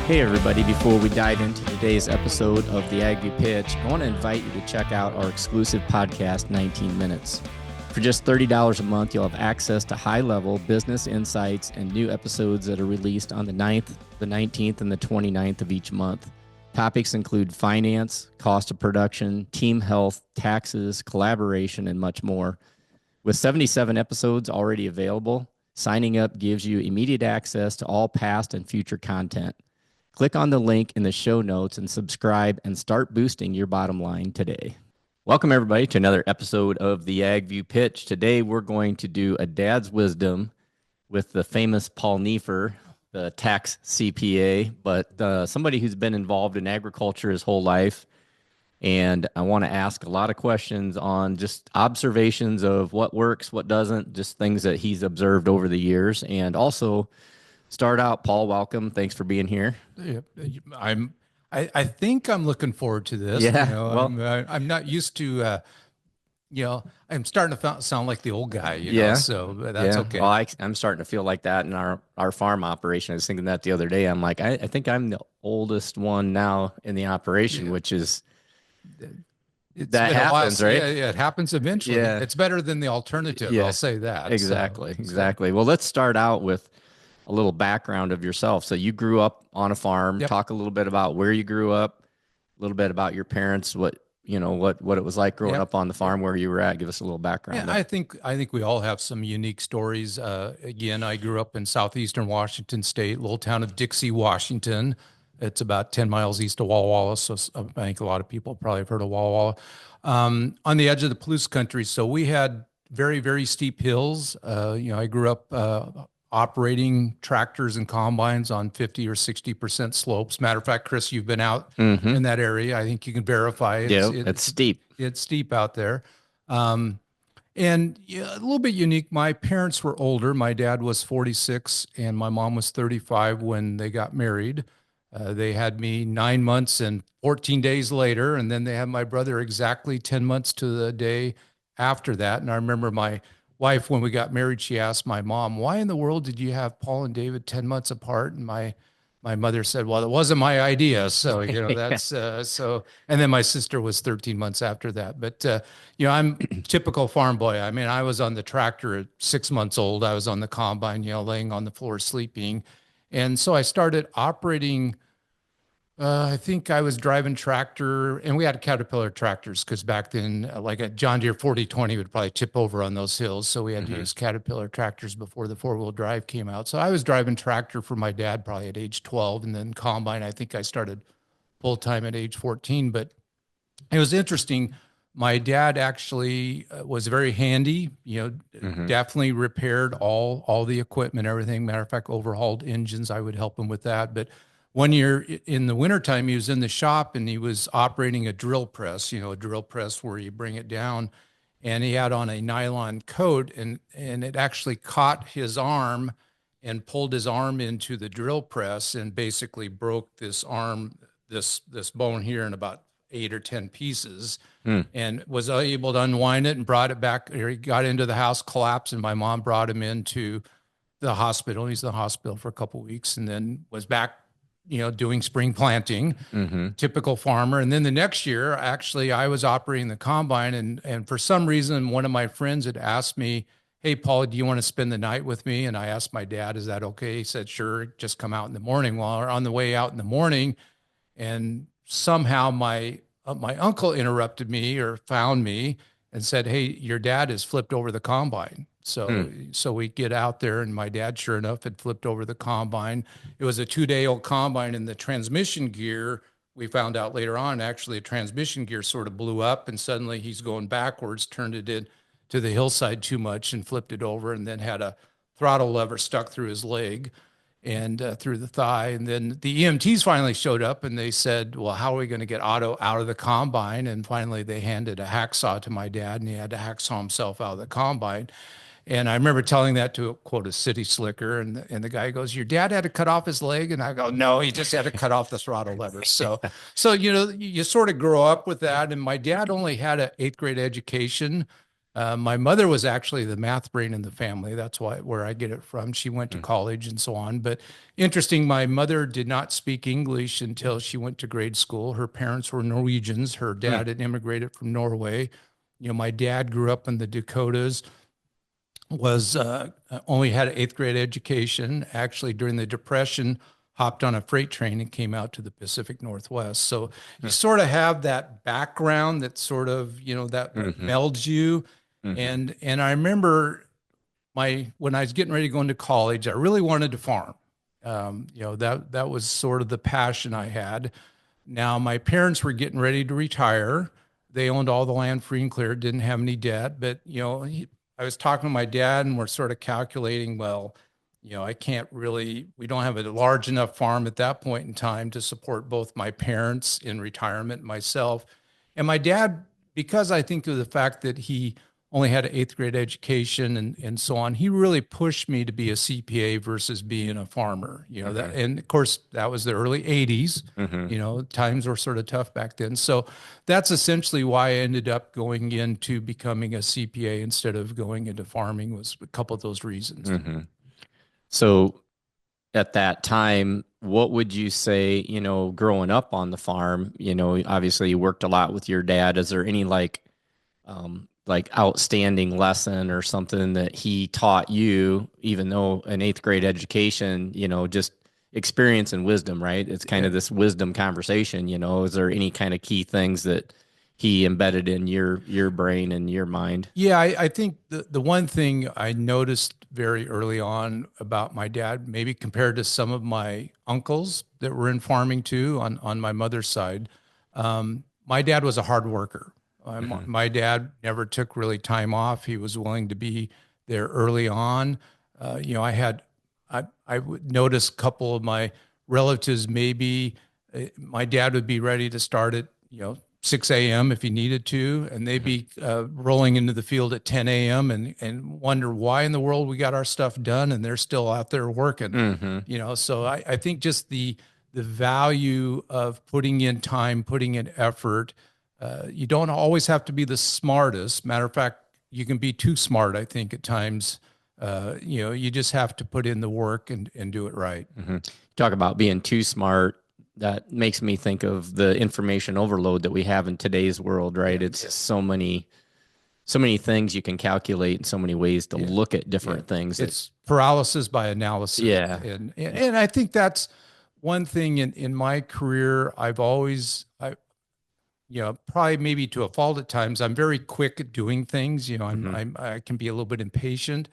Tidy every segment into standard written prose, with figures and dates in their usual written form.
Hey everybody, before we dive into today's episode of the AgView Pitch, I want to invite you to check out our exclusive podcast, 19 Minutes. For just $30 a month, you'll have access to high-level business insights and new episodes that are released on the 9th, the 19th, and the 29th of each month. Topics include finance, cost of production, team health, taxes, collaboration, and much more. With 77 episodes already available, signing up gives you immediate access to all past and future content. Click on the link in the show notes and subscribe and start boosting your bottom line today. Welcome everybody to another episode of the AgView Pitch. Today we're going to do a dad's wisdom with the famous Paul Neiffer, the tax CPA, but somebody who's been involved in agriculture his whole life. And I want to ask a lot of questions on just observations of what works, what doesn't, just things that he's observed over the years. And also start out, Paul, welcome. Thanks for being here. I think I'm looking forward to this. Yeah, well, I'm not used to, I'm starting to sound like the old guy, know, so that's okay. Well, I'm starting to feel like that in our farm operation. I was thinking that the other day. I'm like, I think I'm the oldest one now in the operation, which is, that happens, right? Yeah, it happens eventually. Yeah. It's better than the alternative. Yeah. I'll say that. Exactly. Well, let's start out with a little background of yourself. So you grew up on a farm. Yep. Talk a little bit about where you grew up, a little bit about your parents, what it was like growing up on the farm, where you were at. Give us a little background. Yeah, I think we all have some unique stories. Again, I grew up in southeastern Washington State, little town of Dixie, Washington. It's about 10 miles east of Walla Walla. So I think a lot of people probably have heard of Walla Walla. On the edge of the Palouse country. So we had very, very steep hills. I grew up operating tractors and combines on 50 or 60% slopes. Matter of fact, Chris, you've been out in that area. I think you can verify it's steep. It's steep out there. And a little bit unique. My parents were older. My dad was 46 and my mom was 35 when they got married. They had me 9 months and 14 days later, and then they had my brother exactly 10 months to the day after that. And I remember my wife, when we got married, she asked my mom, why in the world did you have Paul and David 10 months apart? And my mother said, well, it wasn't my idea. So, that's, and then my sister was 13 months after that. But, I'm typical farm boy. I mean, I was on the tractor at 6 months old. I was on the combine, laying on the floor, sleeping. And so I started operating. I think I was driving tractor, and we had Caterpillar tractors because back then, like a John Deere 4020 would probably tip over on those hills. So we had to use Caterpillar tractors before the four-wheel drive came out. So I was driving tractor for my dad probably at age 12, and then combine, I think I started full-time at age 14. But it was interesting. My dad actually was very handy, definitely repaired all the equipment, everything. Matter of fact, overhauled engines. I would help him with that. But one year in the wintertime, he was in the shop and he was operating a drill press, a drill press where you bring it down, and he had on a nylon coat and it actually caught his arm and pulled his arm into the drill press and basically broke this arm, this bone here in about 8 or 10 pieces, and was able to unwind it and brought it back. He got into the house, collapsed, and my mom brought him into the hospital. He's in the hospital for a couple of weeks and then was back doing spring planting, typical farmer. And then the next year, actually, I was operating the combine, and for some reason, one of my friends had asked me, hey, Paul, do you want to spend the night with me? And I asked my dad, is that okay? He said, sure, just come out in the morning. Well, on the way out in the morning, and somehow my uncle interrupted me or found me and said, hey, your dad has flipped over the combine. So we get out there, and my dad, sure enough, had flipped over the combine. It was a 2-day-old combine, and the transmission gear, we found out later on, actually a transmission gear sort of blew up, and suddenly he's going backwards, turned it in to the hillside too much and flipped it over, and then had a throttle lever stuck through his leg and through the thigh. And then the EMTs finally showed up, and they said, well, how are we going to get Otto out of the combine? And finally they handed a hacksaw to my dad, and he had to hacksaw himself out of the combine. And I remember telling that to, quote, a city slicker, and the guy goes, your dad had to cut off his leg? And I go, no, he just had to cut off the throttle lever. So you sort of grow up with that. And my dad only had an 8th grade education. My mother was actually the math brain in the family. That's where I get it from. She went to college and so on. But interesting, my mother did not speak English until she went to grade school. Her parents were Norwegians. Her Mm. dad had immigrated from Norway. My dad grew up in the Dakotas, was only had an eighth grade education. Actually, during the Depression, hopped on a freight train and came out to the Pacific Northwest. So you Mm. sort of have that background that sort of that Mhm. melds you. Mhm. And I remember when I was getting ready to go into college, I really wanted to farm. That was sort of the passion I had. Now, my parents were getting ready to retire. They owned all the land free and clear, didn't have any debt. But, I was talking to my dad and we're sort of calculating, well, I can't really, we don't have a large enough farm at that point in time to support both my parents in retirement and myself. And my dad, because I think of the fact that he only had an eighth grade education and so on, he really pushed me to be a CPA versus being a farmer. Mhm. And of course, that was the early 80s. Mhm. Times were sort of tough back then. So that's essentially why I ended up going into becoming a CPA instead of going into farming, was a couple of those reasons. Mhm. So at that time, what would you say, growing up on the farm, obviously you worked a lot with your dad. Is there any like outstanding lesson or something that he taught you, even though an eighth grade education, just experience and wisdom, right? It's kind Yeah. of this wisdom conversation, is there any kind of key things that he embedded in your brain and your mind? Yeah, I think the one thing I noticed very early on about my dad, maybe compared to some of my uncles that were in farming too on my mother's side, my dad was a hard worker. Hmm. My dad never took really time off. He was willing to be there early on. I would notice a couple of my relatives, maybe my dad would be ready to start at 6 a.m. if he needed to, and they'd Hmm. be rolling into the field at 10 a.m. and wonder why in the world we got our stuff done and they're still out there working. Hmm. So I think just the value of putting in time, putting in effort. You don't always have to be the smartest. Matter of fact, you can be too smart, I think, at times. You just have to put in the work and do it right. Hmm. Talk about being too smart. That makes me think of the information overload that we have in today's world, right? Yeah, It's so many things you can calculate and so many ways to yeah, look at yeah. different things that, It's paralysis by analysis, yeah. and I think that's one thing in my career. Probably maybe to a fault at times, I'm very quick at doing things. Hmm. I can be a little bit impatient.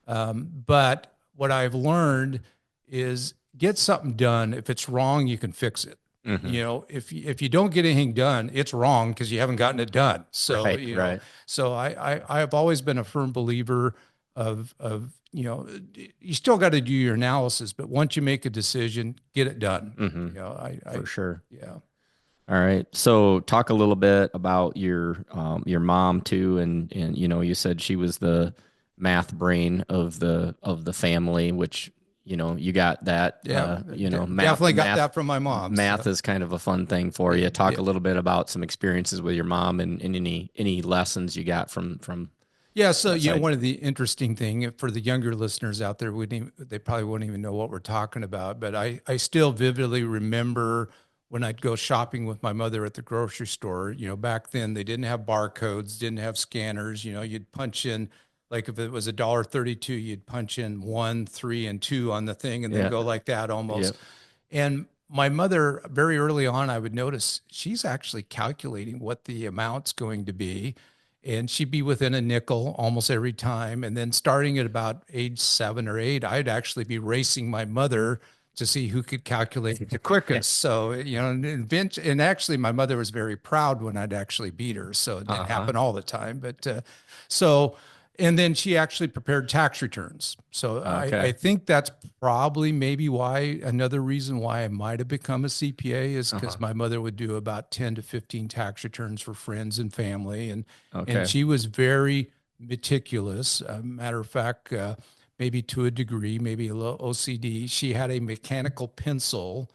But what I've learned is get something done. If it's wrong, you can fix it. Hmm. If you don't get anything done, it's wrong because you haven't gotten it done. So, Right, right. so I have always been a firm believer of, you still got to do your analysis, but once you make a decision, get it done. Hmm. You know, For sure. yeah. All right. So talk a little bit about your mom too, and you said she was the math brain of the family, which you got that Yeah, math definitely got math that from my mom. math So is kind of a fun thing for yeah, you. Talk yeah. a little bit about some experiences with your mom and any lessons you got from Yeah, so that side. one of the interesting thing for the younger listeners out there, they probably wouldn't even know what we're talking about. But I still vividly remember when I'd go shopping with my mother at the grocery store. Back then they didn't have barcodes, didn't have scanners. You'd punch in, like if it was $1.32, you'd punch in 1, 3, and 2 on the thing, and then Yeah. go like that almost. Yep. And my mother, very early on, I would notice she's actually calculating what the amount's going to be. And she'd be within a nickel almost every time. And then starting at about age 7 or 8, I'd actually be racing my mother to see who could calculate it the quickest. So, and actually my mother was very proud when I'd actually beat her. So it didn't Uh-huh. happen all the time. But so, and then she actually prepared tax returns. So I Okay. think that's probably maybe why another reason why I might have become a CPA is because Uh-huh. my mother would do about 10 to 15 tax returns for friends and family. And Okay. she was very meticulous. Matter of fact, maybe to a degree, maybe a little OCD. She had a mechanical pencil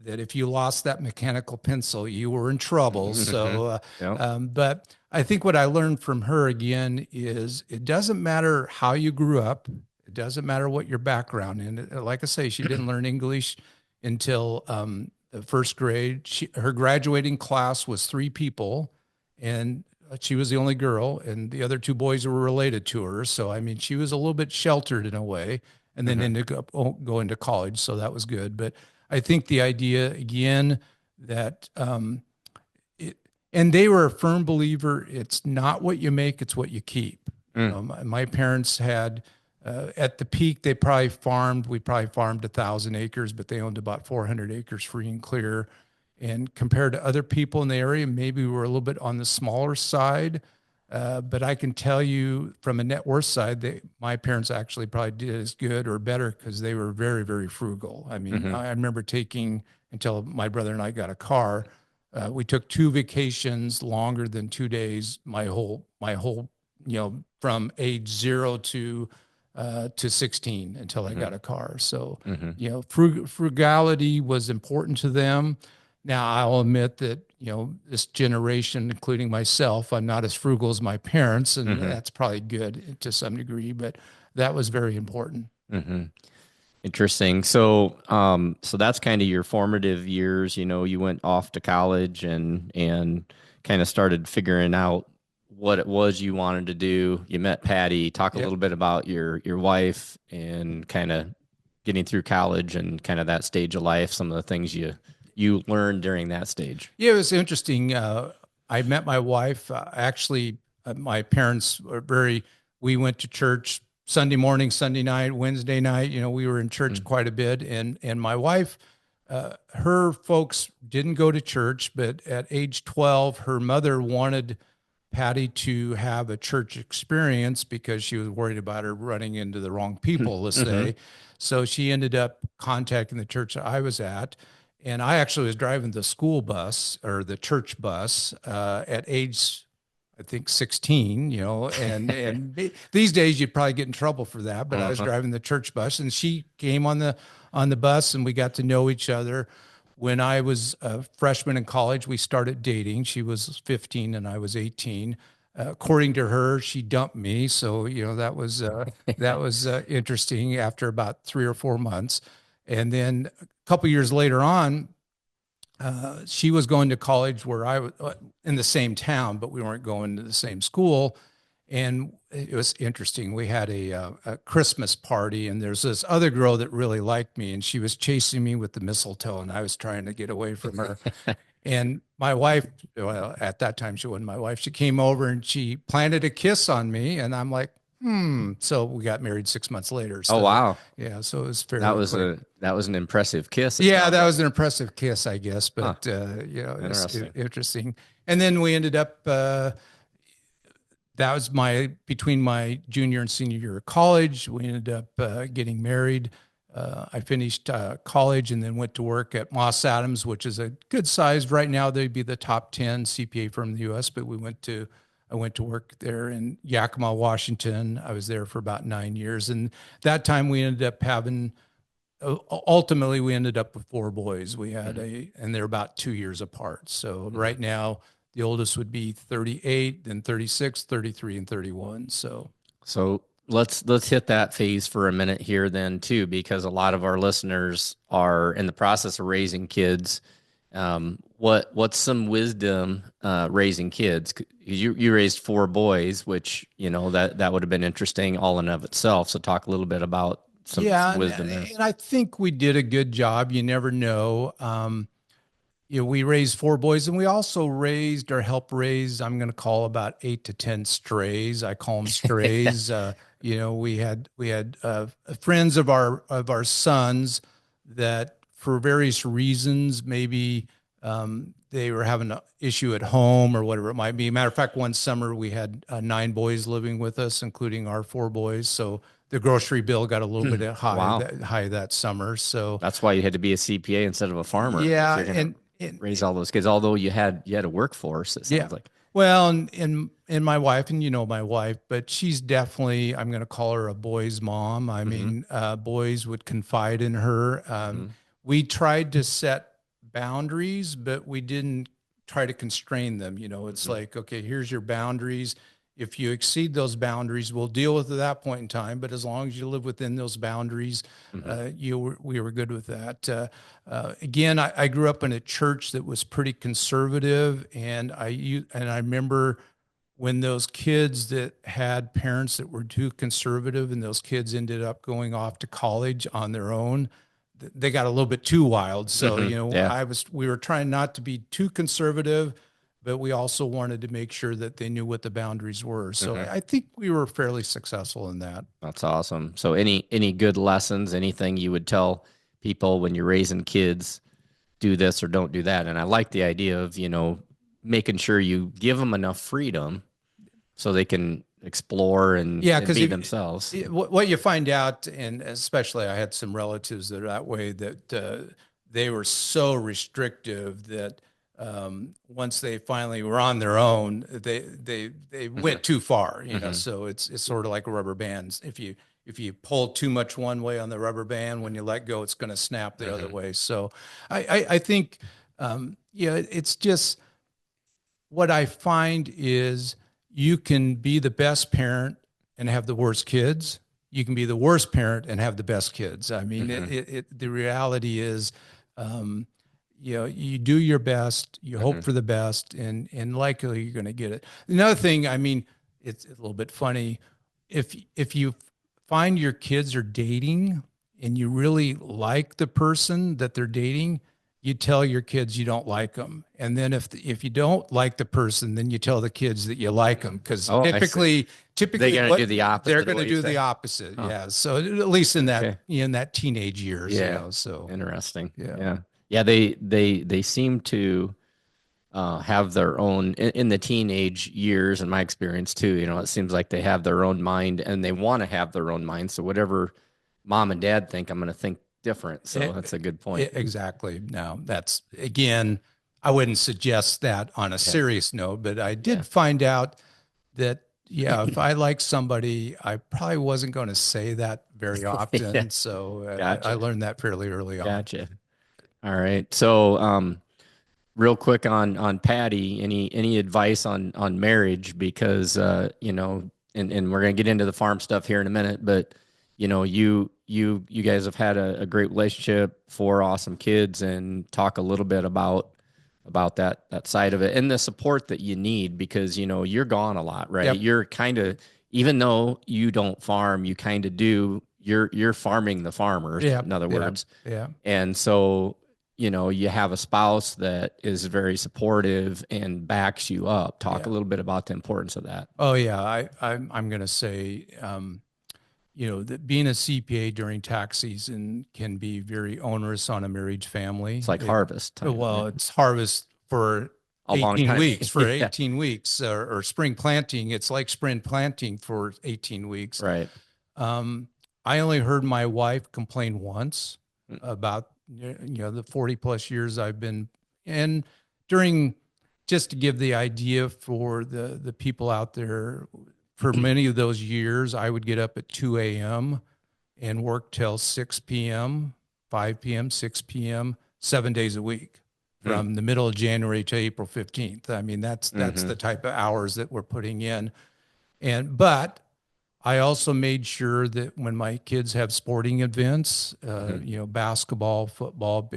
that if you lost that mechanical pencil, you were in trouble. Mm-hmm. Yep. But I think what I learned from her again is it doesn't matter how you grew up. It doesn't matter what your background. And like I say, she didn't learn English until the first grade. Her graduating class was three people, and she was the only girl, and the other two boys were related to her. So, I mean, she was a little bit sheltered in a way, and then Mm-hmm. ended up going to college. So that was good. But I think the idea again that it, and they were a firm believer. It's not what you make; it's what you keep. You Mm. know, my parents had at the peak they probably farmed. We probably farmed 1,000 acres, but they owned about 400 acres free and clear. And compared to other people in the area, maybe we were a little bit on the smaller side. But I can tell you from a net worth side, my parents actually probably did as good or better because they were very, very frugal. I mean, Mm-hmm. I remember taking until my brother and I got a car. We took two vacations longer than 2 days. My whole, from age 0 to 16 until I Mm-hmm. got a car. So, Mm-hmm. frugality was important to them. Now, I'll admit that, this generation, including myself, I'm not as frugal as my parents, and Mm-hmm. that's probably good to some degree, but that was very important. Mm-hmm. Interesting. So that's kind of your formative years. You went off to college and kind of started figuring out what it was you wanted to do. You met Patty. Talk a Yep. little bit about your wife and kind of getting through college and kind of that stage of life. Some of the things you learned during that stage. Yeah, it was interesting. I met my wife. Actually, my parents were we went to church Sunday morning, Sunday night, Wednesday night. We were in church Mm. quite a bit. And my wife, her folks didn't go to church, but at age 12, her mother wanted Patty to have a church experience because she was worried about her running into the wrong people, let's Mm-hmm. say. So she ended up contacting the church that I was at. And I actually was driving the school bus or the church bus at age, I think 16, and these days you'd probably get in trouble for that, but I was Uh-huh. driving the church bus and she came on the bus and we got to know each other. When I was a freshman in college, we started dating. She was 15 and I was 18. According to her, she dumped me, so that was interesting after about 3 or 4 months. And then a couple years later on, she was going to college where I was in the same town, but we weren't going to the same school. And it was interesting. We had a Christmas party, and there's this other girl that really liked me, and she was chasing me with the mistletoe, and I was trying to get away from her. And my wife, well, at that time, she wasn't my wife. She came over and she planted a kiss on me, and I'm like, hmm. So we got married 6 months later. Oh So, wow. yeah, so it was That fairly was quick. an impressive kiss, it Yeah, sounds that like. was an impressive kiss, I guess, Huh. but it's Interesting. interesting. And then we ended up. That was my between my junior and senior year of college. We ended up getting married. I finished college and then went to work at Moss Adams, which is a good sized. Right now, they'd be the top 10 CPA firm in the U.S. But I went to work there in Yakima, Washington. I was there for about 9 years, and that time we ended up having ultimately we ended up with four boys. We had Mhm. and they're about 2 years apart. So Mhm. right now the oldest would be 38, then 36, 33, and 31. So So let's hit that phase for a minute here then too, because a lot of our listeners are in the process of raising kids. What's some wisdom raising kids? 'Cause you raised four boys, which that would have been interesting all in of itself. So talk a little bit about some yeah, and, wisdom there. and I think we did a good job. You never know. We raised four boys, and we also raised or helped raise, I'm going to call about 8 to 10 strays. I call them strays. We had friends of our sons that, for various reasons, maybe they were having an issue at home or whatever it might be. Matter of fact, one summer we had 9 boys living with us, including our four boys. So the grocery bill got a little bit high Wow. that summer. So That's why you had to be a CPA instead of a farmer if yeah, you're going to and raise all those kids. Although you had a workforce, it yeah. sounds like. Well, and my wife, and my wife, but she's definitely, I'm going to call her a boy's mom. I Hmm. mean, boys would confide in her. Hmm. We tried to set boundaries, but we didn't try to constrain them. It's Hmm. like, okay, here's your boundaries. If you exceed those boundaries, we'll deal with it at that point in time. But as long as you live within those boundaries, Hmm. we were good with that. Again, I grew up in a church that was pretty conservative, and I remember when those kids that had parents that were too conservative and those kids ended up going off to college on their own, they got a little bit too wild. So, Hmm. Yeah. we were trying not to be too conservative, but we also wanted to make sure that they knew what the boundaries were. So Hmm. I think we were fairly successful in that. That's awesome. So any good lessons, anything you would tell people when you're raising kids, do this or don't do that? And I like the idea of, making sure you give them enough freedom so they can explore Yeah, and because be themselves. what you find out, and especially I had some relatives that are that way, that they were so restrictive that once they finally were on their own, they Hmm. went too far. Hmm. So it's sort of like rubber bands. If you pull too much one way on the rubber band, when you let go, it's going to snap the other Hmm. way. So I think it's just what I find is you can be the best parent and have the worst kids. You can be the worst parent and have the best kids. I mean, Hmm. the reality is, um, you do your best, you hope Hmm. for the best, and likely you're going to get it. Another thing, I mean, it's a little bit funny. If you find your kids are dating and you really like the person that they're dating, you tell your kids you don't like them. And then if you don't like the person, then you tell the kids that you like them, because Oh, I see. They're typically gonna do what the they're opposite of going to what you do the say. opposite. Huh. Yeah. So at least Okay. in that teenage years, Yeah. so Interesting. yeah. Yeah. Yeah. They seem to have their own in the teenage years, in my experience too. It seems like they have their own mind and they want to have their own mind. So whatever mom and dad think, I'm going to think different. So that's a good point. Exactly. Now, that's again, I wouldn't suggest that on a Yeah. serious note, but I Yeah. did find out that, yeah, if I like somebody, I probably wasn't going to say that very Yeah. often. So I Gotcha. learned that fairly early on. Gotcha. All right. So, real quick on Patty, any advice on marriage? Because and we're gonna get into the farm stuff here in a minute, but you guys have had a great relationship, four awesome kids, and talk a little bit about that side of it and the support that you need because you're gone a lot, right? Yep. You're kind of, even though you don't farm, you kind of do. You're farming the farmers, in Yep. other Yep. words. Yeah. And so, you have a spouse that is very supportive and backs you up. Talk a Yeah. little bit about the importance of that. Oh yeah. I'm going to say, that being a CPA during tax season can be very onerous on a marriage It's family. like harvest time, right? Well, it's harvest for A long 18 time. weeks, Yeah. or spring planting. It's like spring planting for 18 weeks. Right. Um, I only heard my wife complain once about, the 40 plus years I've been, and during, just to give the idea for the people out there, for many of those years, I would get up at 2 a.m. and work till 6 p.m., 5 p.m., 6 p.m., 7 days a week from the middle of January to April 15th. I mean, that's Mm-hmm. the type of hours that we're putting in. But I also made sure that when my kids have sporting events, Mm-hmm. basketball, football,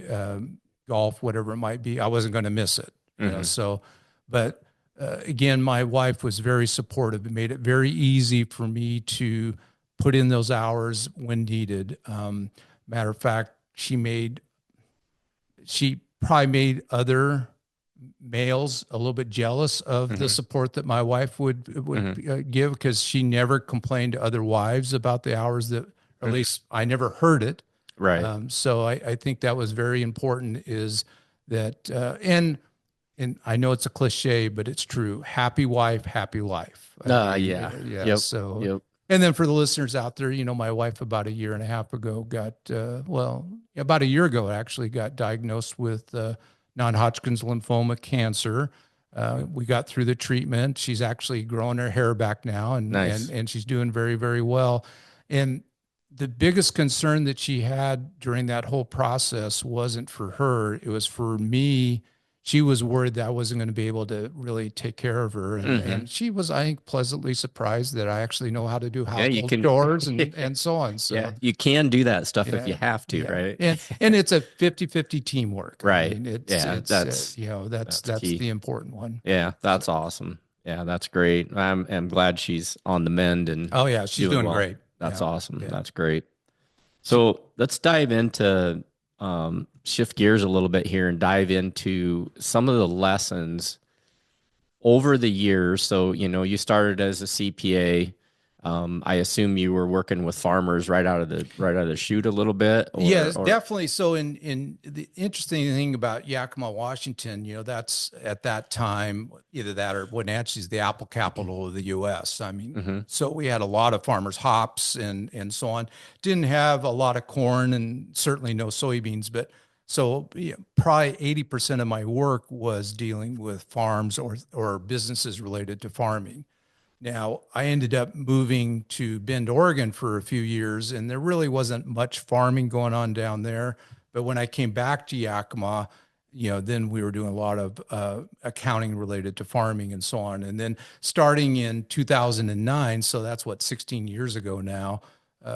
golf, whatever it might be, I wasn't going to miss it. Mm-hmm. So, but again, my wife was very supportive. It made it very easy for me to put in those hours when needed. Matter of fact, she probably made other males a little bit jealous of the Mm-hmm. support that my wife would Mm-hmm. give, because she never complained to other wives about the hours that, or at least I never heard it. Right. So I think that was very important, is that, and I know it's a cliche, but it's true. Happy wife, happy life. I Yeah. mean, yeah. Yep. So, Yep. and then for the listeners out there, my wife about a year and a half ago got, about a year ago actually, got diagnosed with non-Hodgkin's lymphoma cancer. We got through the treatment. She's actually growing her hair back now, and Nice. and she's doing very, very well. And the biggest concern that she had during that whole process wasn't for her, it was for me. She was worried that I wasn't going to be able to really take care of her. Hmm. And she was, I think, pleasantly surprised that I actually know how to do Yeah, you household can. chores and so on. Yeah, So you can do that stuff if you yeah, have to, yeah. right? And it's a 50-50 teamwork. I Right. mean, Yeah, you know, that's that's key. the important one. Yeah, So, that's awesome. Yeah, that's great. I'm glad she's on the mend and oh yeah, she's doing doing well. great. That's Yeah. awesome. Yeah. That's great. So, So let's dive into shift gears a little bit here and dive into some of the lessons over the years. So, you started as a CPA. I assume you were working with farmers right out of the chute a little bit, or yes, or definitely. So in the interesting thing about Yakima, Washington, you know, that's at that time, either that or Wenatchee is the apple capital of the US. I mean, hmm. so we had a lot of farmers, hops and so on. Didn't have a lot of corn and certainly no soybeans, but so yeah, probably 80% of my work was dealing with farms or businesses related to farming. Now, I ended up moving to Bend, Oregon for a few years, and there really wasn't much farming going on down there. But when I came back to Yakima, you know, then we were doing a lot of accounting related to farming and so on. And then starting in 2009, so that's what, 16 years ago now,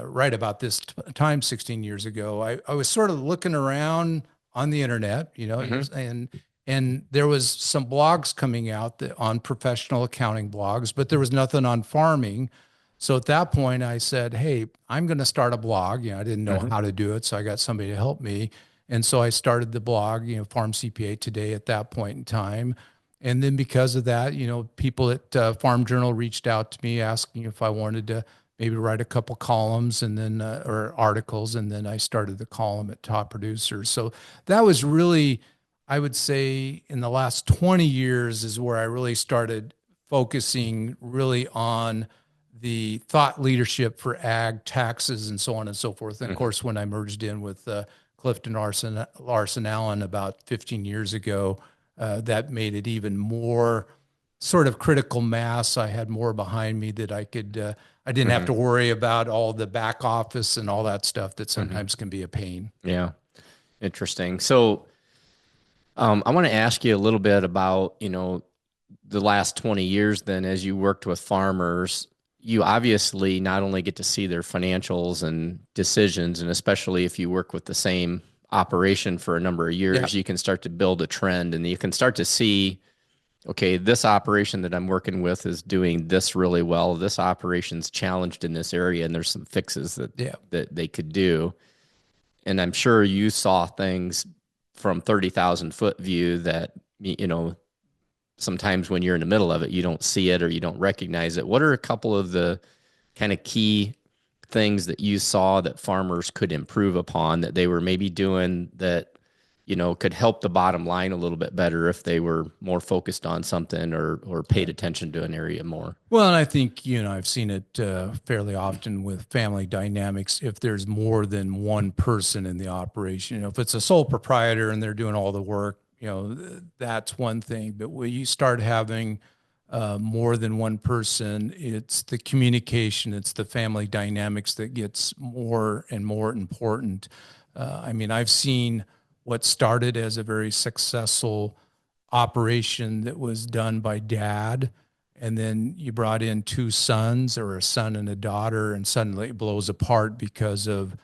right about this time, 16 years ago, I was sort of looking around on the internet, you know, Hmm. and there was some blogs coming out on professional accounting blogs, but there was nothing on farming. So at that point, I said, "Hey, I'm going to start a blog." You know, I didn't know Hmm. how to do it, so I got somebody to help me, and so I started the blog, you know, Farm CPA Today at that point in time. And then because of that, you know, people at Farm Journal reached out to me asking if I wanted to maybe write a couple columns and then or articles, and then I started the column at Top Producers. So that was really, I would say, in the last 20 years is where I really started focusing really on the thought leadership for ag, taxes, and so on and so forth. And of Hmm. course, when I merged in with Larson Allen about 15 years ago, that made it even more sort of critical mass. I had more behind me that I didn't have Hmm. to worry about all the back office and all that stuff that Hmm. sometimes can be a pain. Yeah, interesting. So, I want to ask you a little bit about, the last 20 years then as you worked with farmers. You obviously not only get to see their financials and decisions, and especially if you work with the same operation for a number of Yeah. years, you can start to build a trend and you can start to see, okay, this operation that I'm working with is doing this really well. This operation's challenged in this area, and there's some fixes that Yeah. that they could do. And I'm sure you saw things from 30,000 foot view that, sometimes when you're in the middle of it, you don't see it or you don't recognize it. What are a couple of the kind of key things that you saw that farmers could improve upon that they were maybe doing that, could help the bottom line a little bit better if they were more focused on something or paid attention to an area more? Well, and I think, you know, I've seen it fairly often with family dynamics. If there's more than one person in the operation, you know, if it's a sole proprietor and they're doing all the work, you know, that's one thing. But when you start having more than one person, it's the communication, it's the family dynamics that gets more and more important. I mean, I've seen what started as a very successful operation that was done by dad, and then you brought in two sons or a son and a daughter, and suddenly it blows apart because of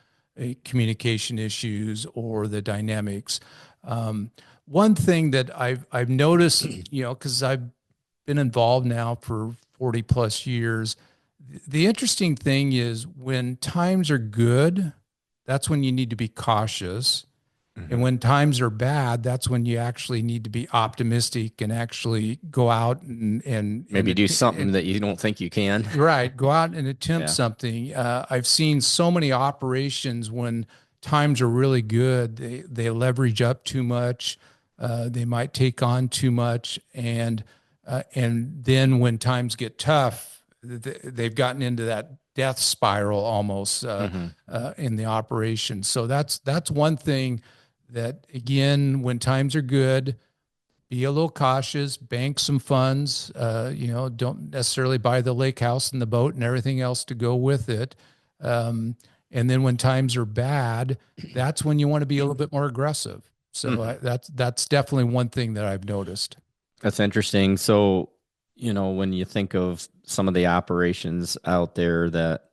communication issues or the dynamics. One thing that I've noticed, you know, because I've been involved now for 40 plus years, the interesting thing is when times are good, that's when you need to be cautious. And Hmm. when times are bad, that's when you actually need to be optimistic and actually go out Maybe do something that you don't think you can. right, go out and attempt Yeah. something. I've seen so many operations when times are really good, they leverage up too much, they might take on too much, and then when times get tough, they've gotten into that death spiral almost Hmm. in the operation. So that's one thing that, again, when times are good, be a little cautious, bank some funds. You know, don't necessarily buy the lake house and the boat and everything else to go with it. Um, And then when times are bad, that's when you want to be a little bit more aggressive. So Mhm. that's definitely one thing that I've noticed. That's interesting. So, when you think of some of the operations out there that,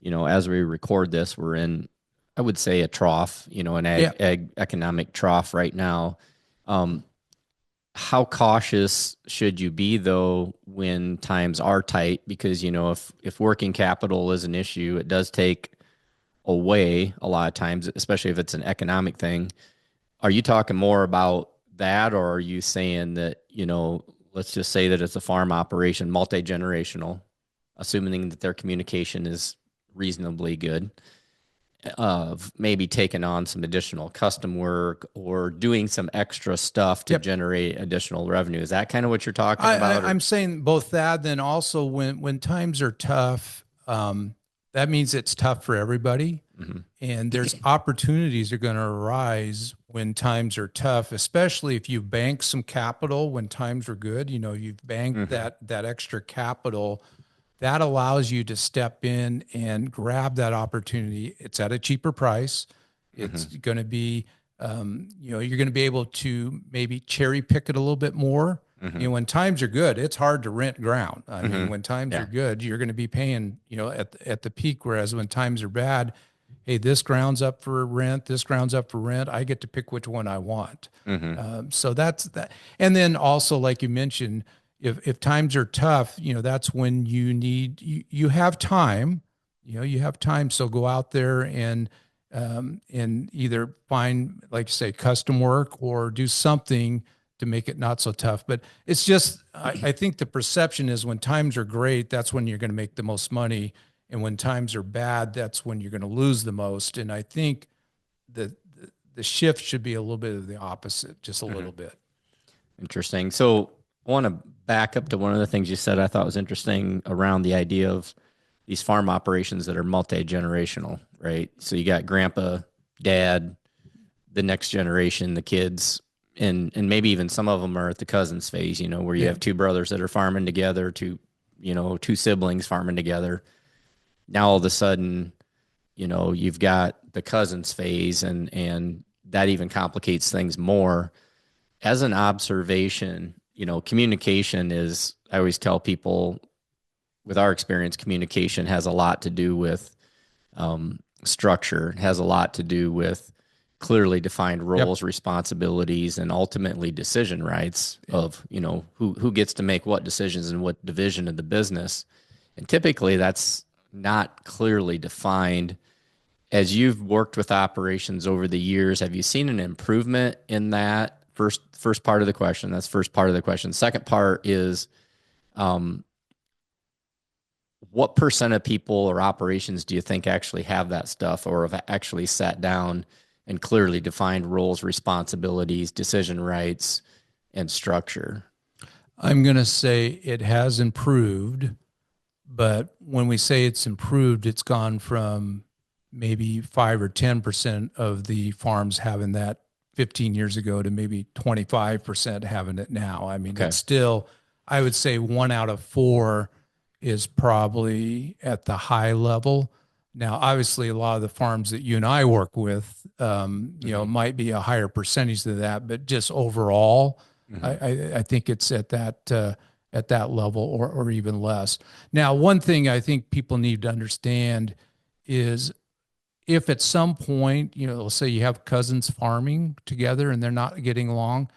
as we record this, we're in, I would say, a trough, an Yeah. economic trough right now. Um, how cautious should you be though when times are tight? Because, if working capital is an issue, it does take away a lot of times, especially if it's an economic thing. Are you talking more about that, or are you saying that, let's just say that it's a farm operation, multi-generational, assuming that their communication is reasonably good, of maybe taking on some additional custom work or doing some extra stuff to Yep. generate additional revenue? Is that kind of what you're talking about? Or I'm saying both that, then also when times are tough, that means it's tough for everybody. Mhm. And there's opportunities that are going to arise when times are tough, especially if you bank some capital when times are good. You've banked Mhm. that extra capital that allows you to step in and grab that opportunity. It's at a cheaper price. It's Mhm. going to be, you're going to be able to maybe cherry pick it a little bit more. Mhm. When times are good, it's hard to rent ground. I mean, Mhm. when times are Yeah. good, you're going to be paying, at the peak. Whereas when times are bad, hey, this ground's up for rent. This ground's up for rent. I get to pick which one I want. Mhm. So that's that. And then also, like you mentioned, if times are tough, that's when you have time. You have time. So go out there and either find, like you say, custom work or do something to make it not so tough. But it's just, I think the perception is when times are great, that's when you're going to make the most money. And when times are bad, that's when you're going to lose the most. And I think the the shift should be a little bit of the opposite, just a Mhm. little bit. Interesting. So I want to back up to one of the things you said I thought was interesting around the idea of these farm operations that are multi-generational, right? So you got grandpa, dad, the next generation, the kids, and maybe even some of them are at the cousins phase, where you Yeah. have two brothers that are farming together, two siblings farming together. Now all of a sudden, you've got the cousins phase, and that even complicates things more. As an observation, communication is, I always tell people, with our experience, communication has a lot to do with structure, it has a lot to do with clearly defined Yep. roles, responsibilities, and ultimately decision rights Yeah. of, who gets to make what decisions in what division of the business. And typically that's not clearly defined. As you've worked with operations over the years, have you seen an improvement in that? First part of the question. That's first part of the question. Second part is, um, what percent of people or operations do you think actually have that stuff, or have actually sat down and clearly defined roles, responsibilities, decision rights, and structure? I'm going to say it has improved, but when we say it's improved, it's gone from maybe 5 or 10% of the farms having that 15 years ago to maybe 25% having it now. I mean, Okay. it's still, I would say 1 out of 4 is probably at the high level. Now, obviously, a lot of the farms that you and I work with, Mm-hmm. might be a higher percentage than that, but just overall, I, Mm-hmm. I, I think it's at that level or even less. Now, one thing I think people need to understand is if at some point, let's say you have cousins farming together and they're not getting along,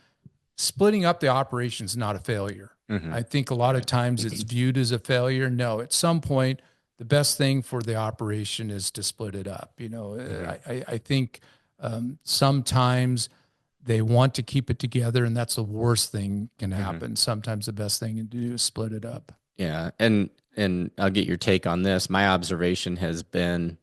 splitting up the operation is not a failure. Mm-hmm. I think a lot of Right. times it's viewed as a failure. No, at some point, the best thing for the operation is to split it up. Mm-hmm. I think sometimes they want to keep it together, and that's the worst thing can Mm-hmm. happen. Sometimes the best thing to do is split it up. Yeah. And I'll get your take on this. My observation has been,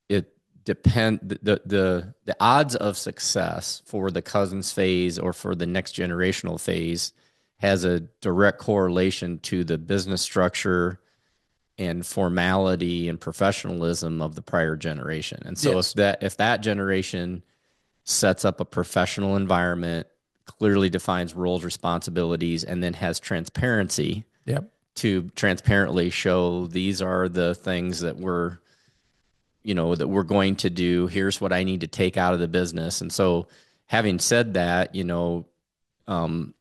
it the odds of success for the cousins phase or for the next generational phase has a direct correlation to the business structure and formality and professionalism of the prior generation. And so Yes. if that generation sets up a professional environment, clearly defines roles, responsibilities, and then has transparency Yep. to transparently show these are the things that we're that we're going to do. Here's what I need to take out of the business. And so, having said that, um,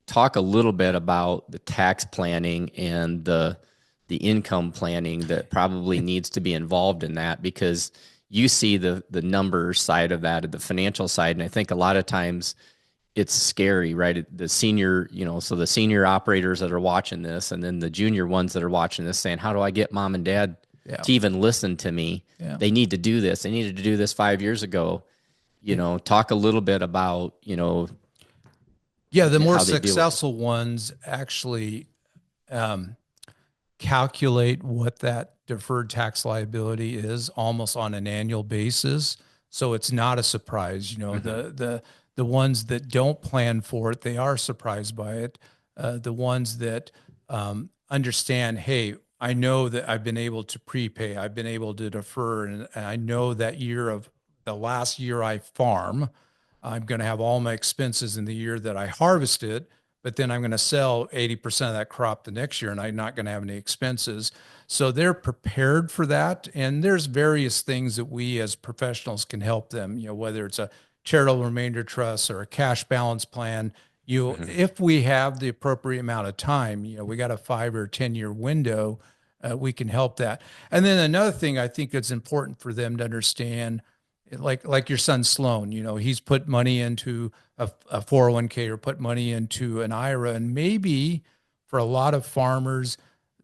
talk a little bit about the tax planning and the income planning that probably needs to be involved in that, because you see the numbers side of that, the financial side, and I think a lot of times it's scary, right? The senior, so the senior operators that are watching this, and then the junior ones that are watching this, saying, "How do I get mom and dad Yeah. to even listen to me? Yeah. They need to do this. They needed to do this 5 years ago." Talk a little bit about, Yeah. The more how they deal with it. successful ones actually um, calculate what that deferred tax liability is almost on an annual basis. So it's not a surprise. The ones that don't plan for it, they are surprised by it. The ones that understand, hey, I know that I've been able to prepay, I've been able to defer, and I know that the last year I farm, I'm going to have all my expenses in the year that I harvest it, but then I'm going to sell 80% of that crop the next year and I'm not going to have any expenses. So they're prepared for that. And there's various things that we as professionals can help them, whether it's a charitable remainder trust or a cash balance plan. If we have the appropriate amount of time, we got a 5 or 10 year window, we can help that. And then another thing I think it's important for them to understand, like your son Sloan, he's put money into a 401k or put money into an IRA. And maybe for a lot of farmers,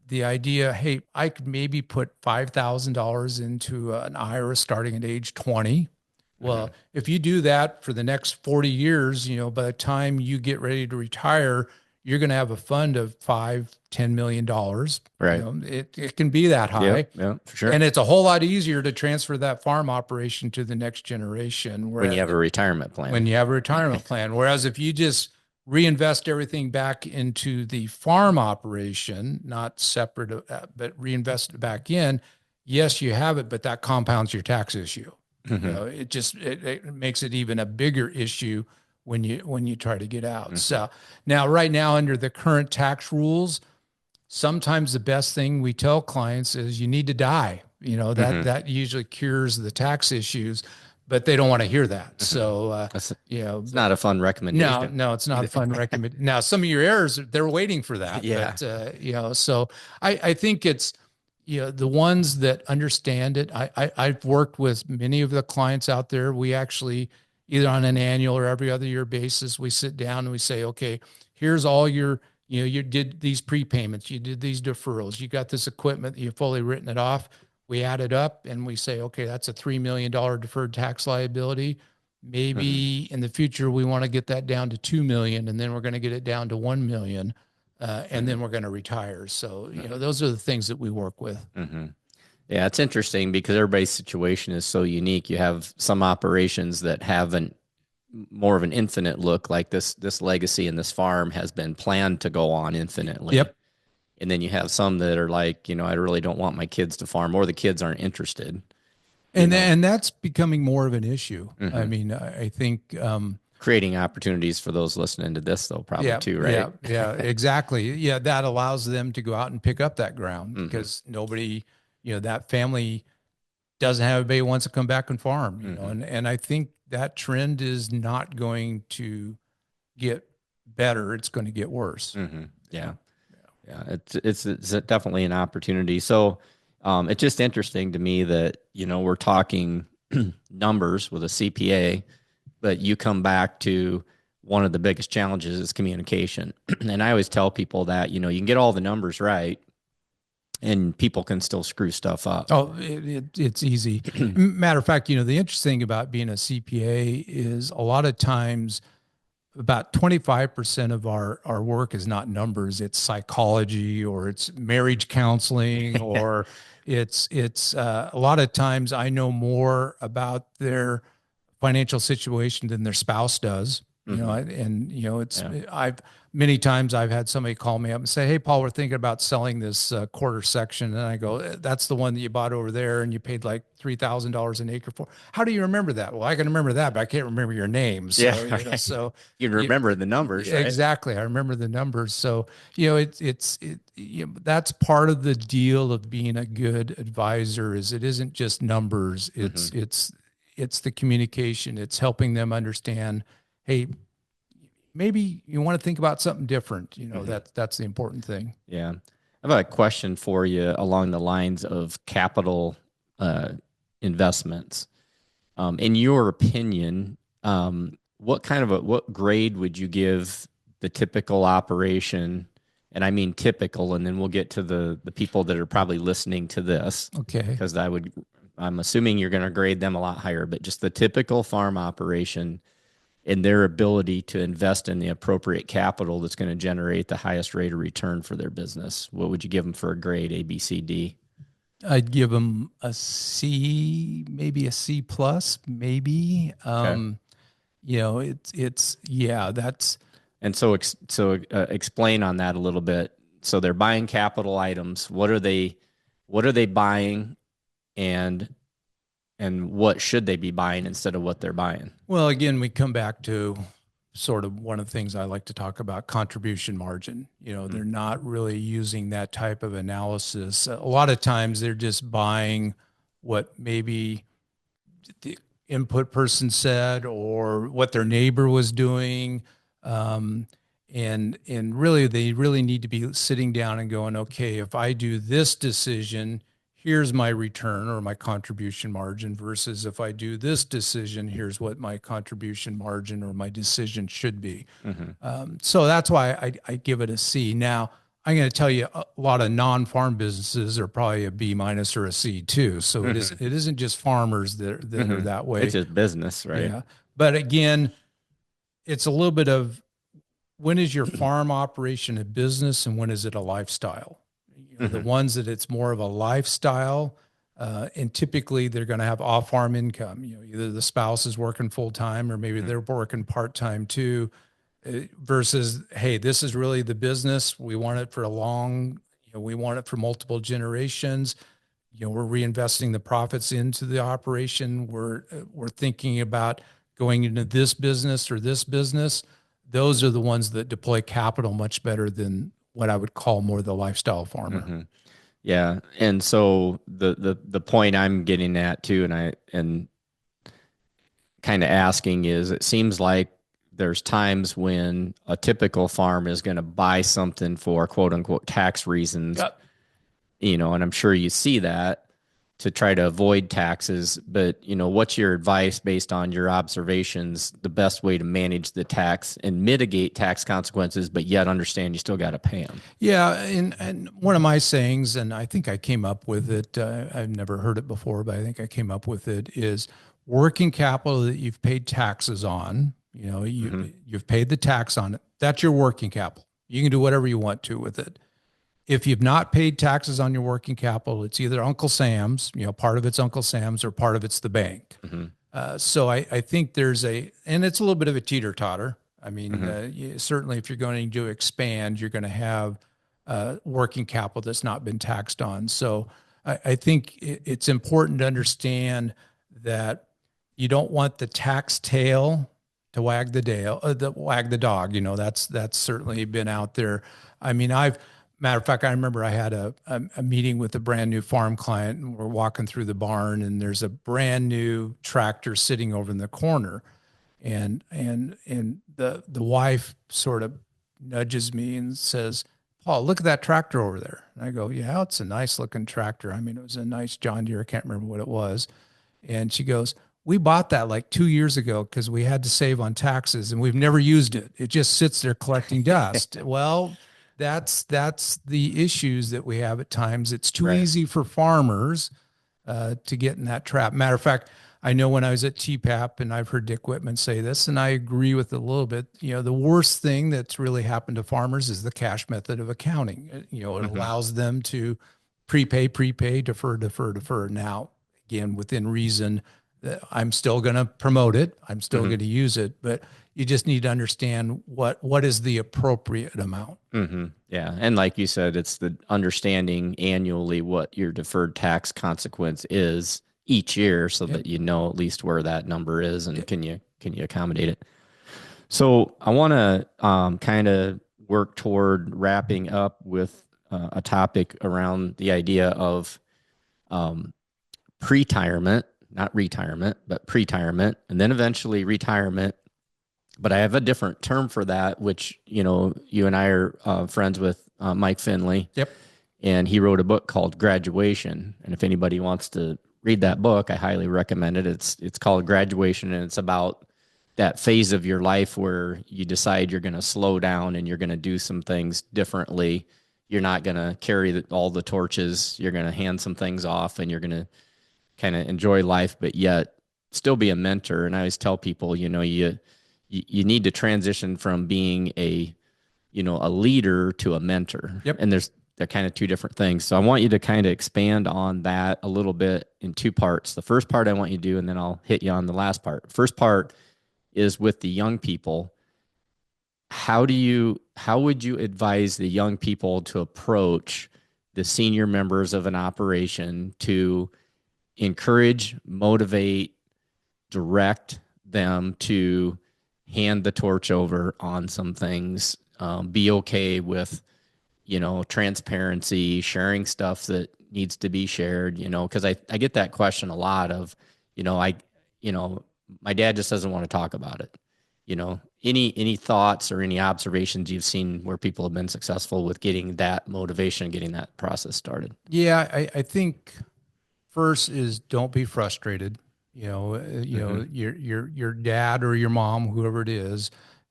the idea, hey, I could maybe put $5,000 into an IRA starting at age 20. Well, if you do that for the next 40 years, by the time you get ready to retire, you're going to have a fund of $5, $10 million. Right. It can be that high. Yeah, for sure. And it's a whole lot easier to transfer that farm operation to the next generation. When you have a retirement plan. When you have a retirement plan. Whereas if you just reinvest everything back into the farm operation, not separate, but reinvest it back in, yes, you have it, but that compounds your tax issue. It makes it even a bigger issue when you try to get out. So now, right now, under the current tax rules, sometimes the best thing we tell clients is you need to die. That usually cures the tax issues, but they don't want to hear that. So, it's not a fun recommendation. No, it's not a fun recommendation. Now, some of your heirs, they're waiting for that. Yeah. But, so I think it's, the ones that understand it. I've worked with many of the clients out there. We actually, either on an annual or every other year basis, we sit down and we say, okay, here's all your, you did these prepayments, you did these deferrals, you got this equipment, you've fully written it off. We add it up and we say, okay, that's a $3 million deferred tax liability. Maybe in the future, we want to get that down to 2 million, and then we're going to get it down to 1 million. And then we're going to retire. So, those are the things that we work with. Yeah, it's interesting because everybody's situation is so unique. You have some operations that have more of an infinite look, like this legacy and this farm has been planned to go on infinitely. Yep. And then you have some that are like, I really don't want my kids to farm, or the kids aren't interested. And that's becoming more of an issue. I mean, I think creating opportunities for those listening to this, though, probably too, right? Yeah, exactly. Yeah, that allows them to go out and pick up that ground because nobody, that family doesn't have anybody who wants to come back and farm. And I think that trend is not going to get better; it's going to get worse. Yeah. It's definitely an opportunity. So it's just interesting to me that we're talking numbers with a CPA. But you come back to one of the biggest challenges is communication. And I always tell people that, you can get all the numbers right and people can still screw stuff up. Oh, it's easy. Matter of fact, the interesting thing about being a CPA is a lot of times about 25% of our work is not numbers. It's psychology, or it's marriage counseling, or it's a lot of times I know more about their financial situation than their spouse does. Hmm. and it's, Yeah. many times I've had somebody call me up and say, "Hey, Paul, we're thinking about selling this quarter section." And I go, "That's the one that you bought over there and you paid like $3,000 an acre for." "How do you remember that?" "Well, I can remember that, but I can't remember your name." Yeah. So, Right. so You you, remember the numbers, right? exactly. I remember the numbers. So, that's part of the deal of being a good advisor is it isn't just numbers. Hmm. It's the communication. It's helping them understand, hey, maybe you want to think about something different. Hmm. That's the important thing. Yeah. I have a question for you along the lines of capital uh, investments. In your opinion, what grade would you give the typical operation? And I mean typical, and then we'll get to the people that are probably listening to this, Okay. because I'm assuming you're going to grade them a lot higher, but just the typical farm operation and their ability to invest in the appropriate capital that's going to generate the highest rate of return for their business. What would you give them for a grade, A, B, C, D? I'd give them a C, maybe a C plus, maybe. Okay. Yeah, that's, And explain on that a little bit. So they're buying capital items. What are they buying, and what should they be buying instead of what they're buying? well, again, we come back to sort of one of the things I like to talk about, contribution margin. Mm-hmm. They're not really using that type of analysis. A lot of times they're just buying what maybe the input person said or what their neighbor was doing. Um, and really, they really need to be sitting down and going, okay, if I do this decision, here's my return or my contribution margin versus if I do this decision, here's what my contribution margin or my decision should be. Mm-hmm. So that's why I give it a C. Now, I'm going to tell you a lot of non-farm businesses are probably a B minus or a C too. So Mm-hmm. it isn't just farmers that are Mm-hmm. that It's way. just business, right? Yeah. But again, it's a little bit of when is your farm operation a business and when is it a lifestyle? The Mm-hmm. ones that it's more of a lifestyle, and typically they're going to have off-farm income. Either the spouse is working full time or maybe Mm-hmm. they're working part time too. Versus, hey, this is really the business. We want it for a long. We want it for multiple generations. We're reinvesting the profits into the operation. We're thinking about going into this business or this business. Those are the ones that deploy capital much better than what I would call more the lifestyle farmer. Mm-hmm. Yeah. And so the point I'm getting at too, and kind of asking is, it seems like there's times when a typical farm is going to buy something for quote unquote tax reasons, Yeah. and I'm sure you see that to try to avoid taxes. But, what's your advice based on your observations, the best way to manage the tax and mitigate tax consequences, but yet understand you still got to pay them? Yeah, and one of my sayings, and I think I came up with it. I've never heard it before, but I think I came up with it. Is working capital that you've paid taxes on. Mm-hmm. You've paid the tax on it. That's your working capital. You can do whatever you want to with it. If you've not paid taxes on your working capital, it's either Uncle Sam's. Part of it's Uncle Sam's, or part of it's the bank. Mm-hmm. So I think and it's a little bit of a teeter totter. I mean, Mm-hmm. certainly if you're going to expand, you're going to have working capital that's not been taxed on. So I think it's important to understand that you don't want the tax tail to wag wag the dog. That's certainly been out there. I mean, matter of fact, I remember I had a meeting with a brand new farm client, and we're walking through the barn, and there's a brand new tractor sitting over in the corner, and the wife sort of nudges me and says, "Paul, look at that tractor over there." And I go, "Yeah, it's a nice looking tractor. I mean, it was a nice John Deere. I can't remember what it was." And she goes, "We bought that like 2 years ago because we had to save on taxes and we've never used it. It just sits there collecting dust." Well, that's the issues that we have at times. It's too Right. easy for farmers to get in that trap. Matter of fact, I know when I was at TPAP, and I've heard Dick Whitman say this, and I agree with it a little bit. The worst thing that's really happened to farmers is the cash method of accounting. It Mm-hmm. allows them to prepay, defer. Now, again, within reason, I'm still going to promote it. I'm still going to use it, but you just need to understand what is the appropriate amount. Yeah. And like you said, it's the understanding annually what your deferred tax consequence is each year so Yep. that you know at least where that number is and can you accommodate it. So I want to kind of work toward wrapping up with a topic around the idea of um, pre-retirement, not retirement, but pre-retirement, and then eventually retirement. But I have a different term for that, which, you and I are friends with Mike Finley, Yep. and he wrote a book called Graduation. And if anybody wants to read that book, I highly recommend it. It's called Graduation, and it's about that phase of your life where you decide you're going to slow down and you're going to do some things differently. You're not going to carry all the torches. You're going to hand some things off, and you're going to kind of enjoy life, but yet still be a mentor. And I always tell people, you need to transition from being a leader to a mentor. Yep. And they're kind of two different things. So I want you to kind of expand on that a little bit in two parts. The first part I want you to do, and then I'll hit you on the last part. First part is with the young people. How would you advise the young people to approach the senior members of an operation to encourage, motivate, direct them to hand the torch over on some things, be okay with, transparency, sharing stuff that needs to be shared, because I get that question a lot of, you know, my dad just doesn't want to talk about it. Any thoughts or any observations you've seen where people have been successful with getting that motivation, getting that process started? Yeah, I think first is don't be frustrated. Your dad or your mom, whoever it is,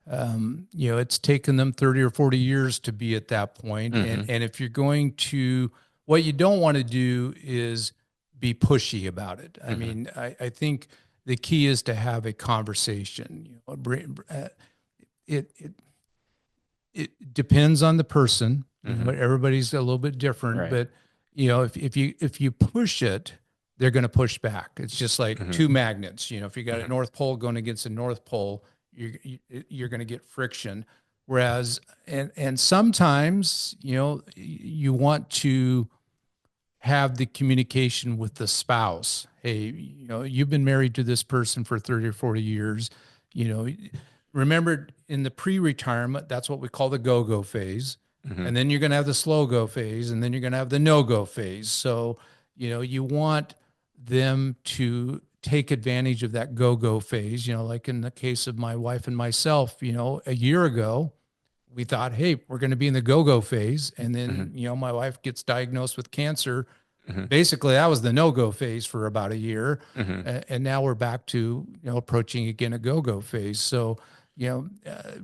it's taken them 30 or 40 years to be at that point. And if you're going to, what you don't want to do is be pushy about it. I mean, I think the key is to have a conversation. It, it, it depends on the person. Everybody's a little bit different, Right. but if you push it, they're going to push back. It's just like two magnets. If you got a North Pole going against a North Pole, you're going to get friction. Whereas, and sometimes, you want to have the communication with the spouse. Hey, you've been married to this person for 30 or 40 years. Remember in the pre-retirement, that's what we call the go-go phase. And then you're going to have the slow go phase, and then you're going to have the no-go phase. So, you want them to take advantage of that go-go phase. Like in the case of my wife and myself, a year ago, we thought, hey, we're going to be in the go-go phase. And then, my wife gets diagnosed with cancer. Basically, that was the no-go phase for about a year. And now we're back to, approaching again a go-go phase. So,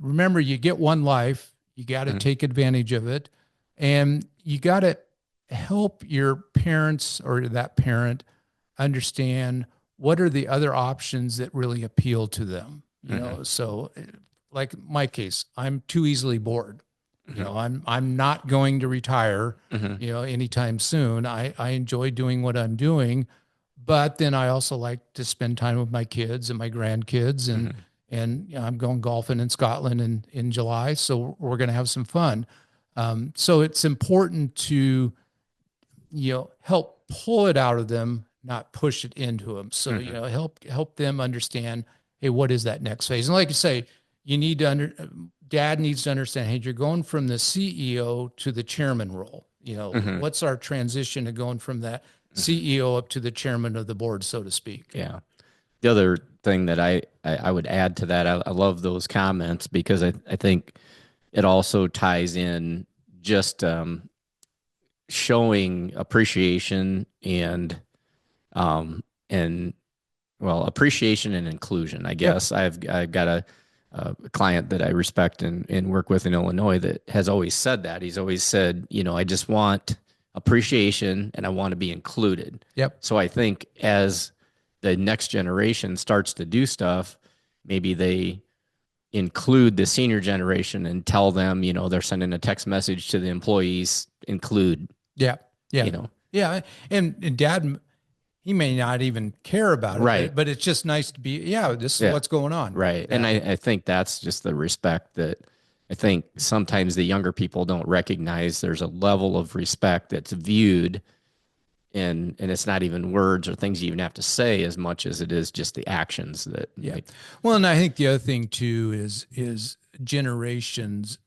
remember, you get one life, you got to take advantage of it. And you got to help your parents or that parent understand what are the other options that really appeal to them. So like my case, I'm too easily bored. I'm not going to retire, anytime soon. I enjoy doing what I'm doing, but then I also like to spend time with my kids and my grandkids, and I'm going golfing in Scotland in July, so we're going to have some fun. So it's important to help pull it out of them, not push it into them. So help them understand, hey, what is that next phase? And like you say, you need to dad needs to understand, hey, you're going from the CEO to the chairman role. What's our transition to going from that CEO up to the chairman of the board, so to speak? Yeah. The other thing that I would add to that, I love those comments because I think it also ties in just showing appreciation and appreciation and inclusion. I Yep. guess I've got a client that I respect and work with in Illinois that has always said that. He's always said, I just want appreciation and I want to be included. Yep. So I think as the next generation starts to do stuff, maybe they include the senior generation and tell them, they're sending a text message to the employees, include, Yeah. Yeah. you know. Yeah. And dad, he may not even care about it, Right. but it's just nice to be, yeah, this is Yeah. what's going on. Right. And Yeah. I think that's just the respect that I think sometimes the younger people don't recognize. There's a level of respect that's viewed, and it's not even words or things you even have to say as much as it is just the actions that Yeah. make. Well, and I think the other thing too is generations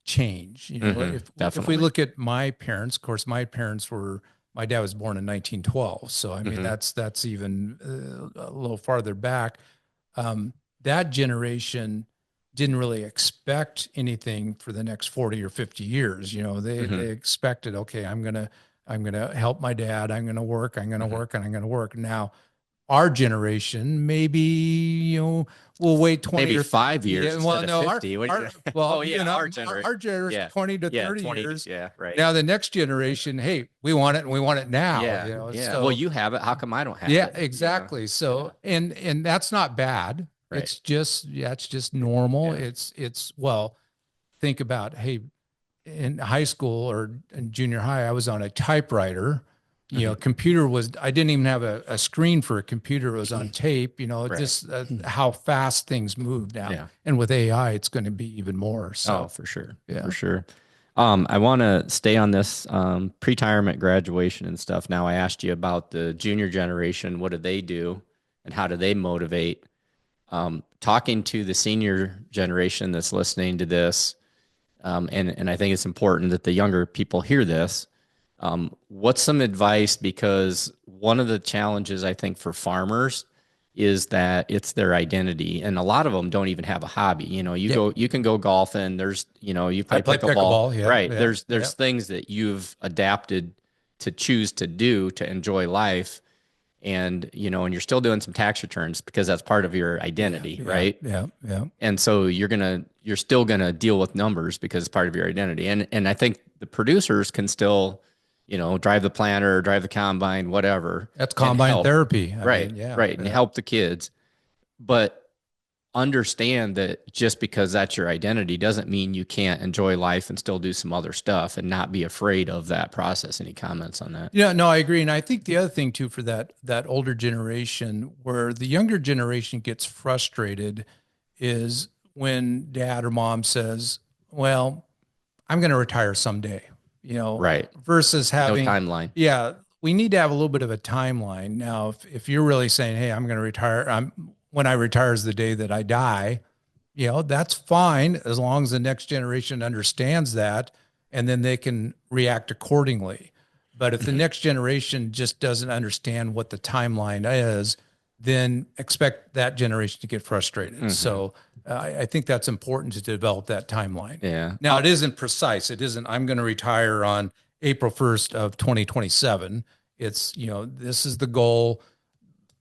change. You know, if we Definitely. look at my parents, of course, my dad was born in 1912, so I mean Hmm. that's even a little farther back. That generation didn't really expect anything for the next 40 or 50 years. You know, Hmm. they expected, okay, I'm gonna help my dad. I'm gonna work. I'm gonna Hmm. work, and I'm gonna work. Now our generation, maybe, we'll wait 20 Maybe or, 5 years yeah, well, instead of no, 50. What do you? Oh yeah, our generation. our generation, Yeah. 20 to Yeah. 30 20. years. Yeah. Right. Now the next generation, hey, we want it and we want it now, Yeah. Yeah. Well, So you have it. How come I don't have yeah, it? exactly. Yeah. So, and that's not bad. Right. It's just normal. Yeah. Well, think about, hey, in high school or in junior high, I was on a typewriter. You know, Hmm. I didn't even have a screen for a computer. It was on tape, Right. how fast things move now. Yeah. And with AI, it's going to be even more. Oh, So, for sure. For yeah. sure. I want to stay on this pre-retirement graduation and stuff. Now, I asked you about the junior generation. What do they do and how do they motivate? Talking to the senior generation that's listening to this, and I think it's important that the younger people hear this. What's some advice? Because one of the challenges I think for farmers is that it's their identity, and a lot of them don't even have a hobby. Yep. You can go golfing. You I play play pickleball, pickleball. Yeah. right? Yeah. Yeah. There's things that you've adapted to choose to do to enjoy life, and you're still doing some tax returns because that's part of your Yeah. identity, Yeah. right? Yeah. Yeah. And so you're still gonna deal with numbers because it's part of your identity. And I think the producers can still, drive the planter, drive the combine, whatever, That's and combine help. therapy. I Right, mean, yeah. right, and Yeah. help the kids. But understand that just because that's your identity doesn't mean you can't enjoy life and still do some other stuff and not be afraid of that process. Any comments on that? Yeah, no, I agree. And I think the other thing too for that older generation, where the younger generation gets frustrated, is when dad or mom says, "Well, I'm going to retire someday," Right. versus No having, timeline. yeah, we need to have a little bit of a timeline. Now, if you're really saying, "Hey, I'm going to retire, when I retire is the day that I die," that's fine as long as the next generation understands that and then they can react accordingly. But if the Hmm. next generation just doesn't understand what the timeline is, then expect that generation to get frustrated. Hmm. So I think that's important to develop that timeline. Yeah. Now, it isn't precise. It isn't, I'm going to retire on April 1st of 2027. It's, this is the goal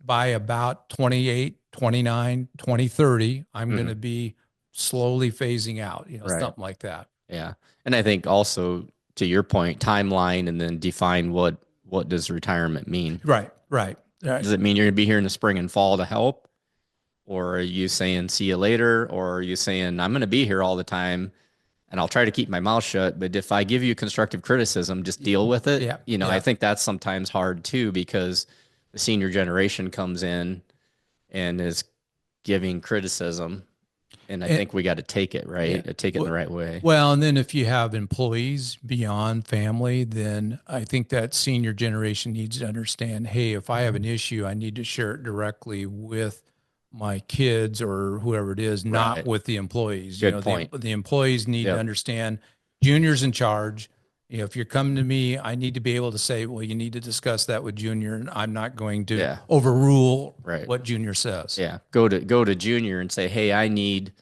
by about 28, 29, 2030. I'm going Hmm. to be slowly phasing out, Right. something like that. Yeah. And I think also to your point, timeline and then define what does retirement mean? Right, right, right. Does it mean you're going to be here in the spring and fall to help? Or are you saying see you later? Or are you saying I'm going to be here all the time and I'll try to keep my mouth shut, but if I give you constructive criticism, just Yeah, deal with it. yeah, I yeah. think that's sometimes hard too because the senior generation comes in and is giving criticism, and I And, think we got to take it yeah. right, take it in the right way. Well, and then if you have employees beyond family, then I think that senior generation needs to understand, hey, if I have an issue, I need to share it directly with my kids or whoever it is, not Right. with the employees. Good point. The employees need to Yep. understand junior's in charge. If you're coming to me, I need to be able to say, well, you need to discuss that with junior, and I'm not going to Yeah. overrule Right. what junior says. Yeah. Go to junior and say, hey, I need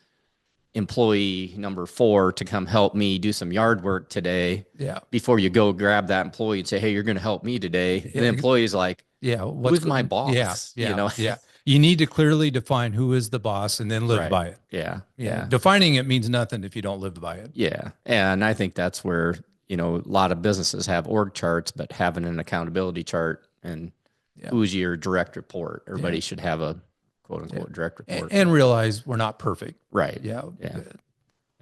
employee number 4 to come help me do some yard work today. Yeah. Before you go grab that employee and say, hey, you're going to help me today. The Yeah. employee's like, Yeah. who's my Yeah. boss? Yeah. Yeah. You need to clearly define who is the boss and then live Right. by it. Yeah. Yeah. Yeah. Defining it means nothing if you don't live by it. Yeah. And I think that's where, a lot of businesses have org charts, but having an accountability chart and Yeah. who's your direct report. Everybody Yeah. should have a quote Yeah. unquote direct report. And realize we're not perfect. Right. Yeah. Yeah.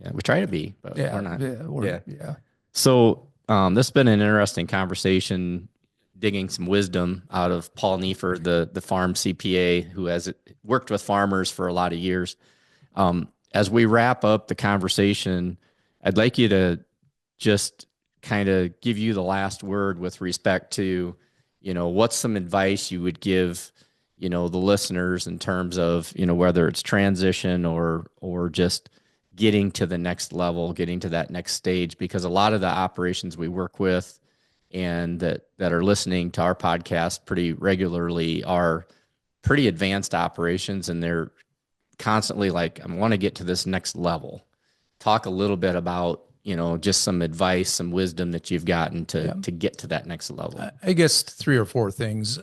Yeah. We try to be, but Yeah. we're not. Yeah. Yeah. Yeah. So this has been an interesting conversation. digging some wisdom out of Paul Neiffer, the farm CPA, who has worked with farmers for a lot of years. As we wrap up the conversation, I'd like you to just kind of give you the last word with respect to, what's some advice you would give, the listeners in terms of, whether it's transition or just getting to the next level, getting to that next stage, because a lot of the operations we work with and that are listening to our podcast pretty regularly are pretty advanced operations, and they're constantly like, I want to get to this next level. Talk a little bit about, just some advice, some wisdom that you've gotten to get to that next level. I guess 3 or 4 things.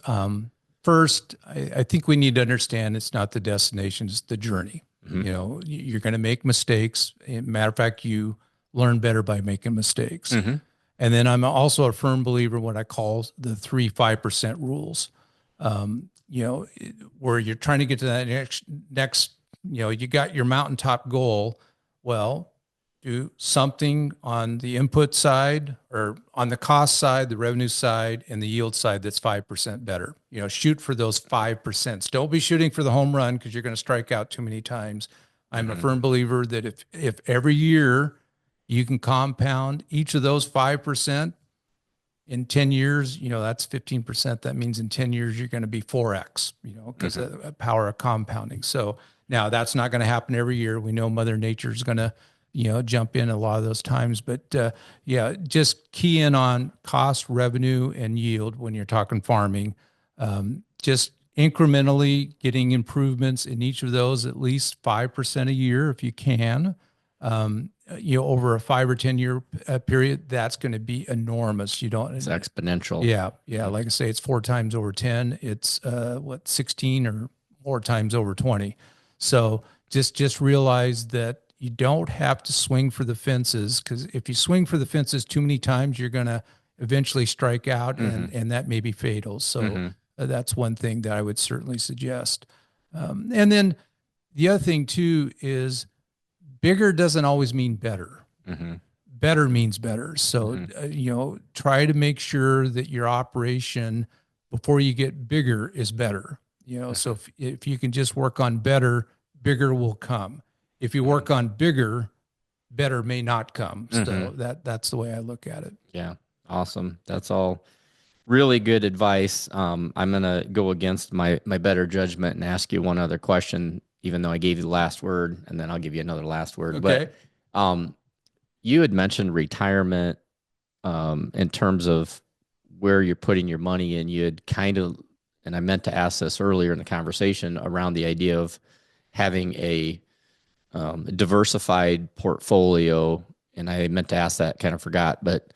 First, I think we need to understand it's not the destination, it's the journey. Mm-hmm. You're going to make mistakes. Matter of fact, you learn better by making mistakes. Mm-hmm. And then I'm also a firm believer in what I call the 3-5% rules. Where you're trying to get to that next, you got your mountaintop goal. Well, do something on the input side or on the cost side, the revenue side, and the yield side that's 5% better. Shoot for those 5%. Don't be shooting for the home run because you're going to strike out too many times. I'm a firm believer that if every year you can compound each of those 5%, in 10 years, that's 15%. That means in 10 years, you're going to be 4X, because of the power of compounding. So now that's not going to happen every year. We know Mother Nature is going to, jump in a lot of those times, but just key in on cost, revenue, and yield when you're talking farming. Just incrementally getting improvements in each of those, at least 5% a year if you can. Over a 5 or 10 year period, that's going to be enormous. It's exponential. Yeah. Like I say, it's 4 times over 10. It's 16 or more times over 20. So just realize that you don't have to swing for the fences, because if you swing for the fences too many times, you're going to eventually strike out, and that may be fatal. So that's one thing that I would certainly suggest. And then the other thing too is, bigger doesn't always mean better. Better means better. So, try to make sure that your operation before you get bigger is better. So if you can just work on better, bigger will come. If you work on bigger, better may not come. So that's the way I look at it. Yeah. Awesome. That's all really good advice. I'm going to go against my better judgment and ask you one other question, even though I gave you the last word, and then I'll give you another last word. Okay. But you had mentioned retirement in terms of where you're putting your money in. You had kind of, and I meant to ask this earlier in the conversation, around the idea of having a diversified portfolio. And I meant to ask that, kind of forgot, but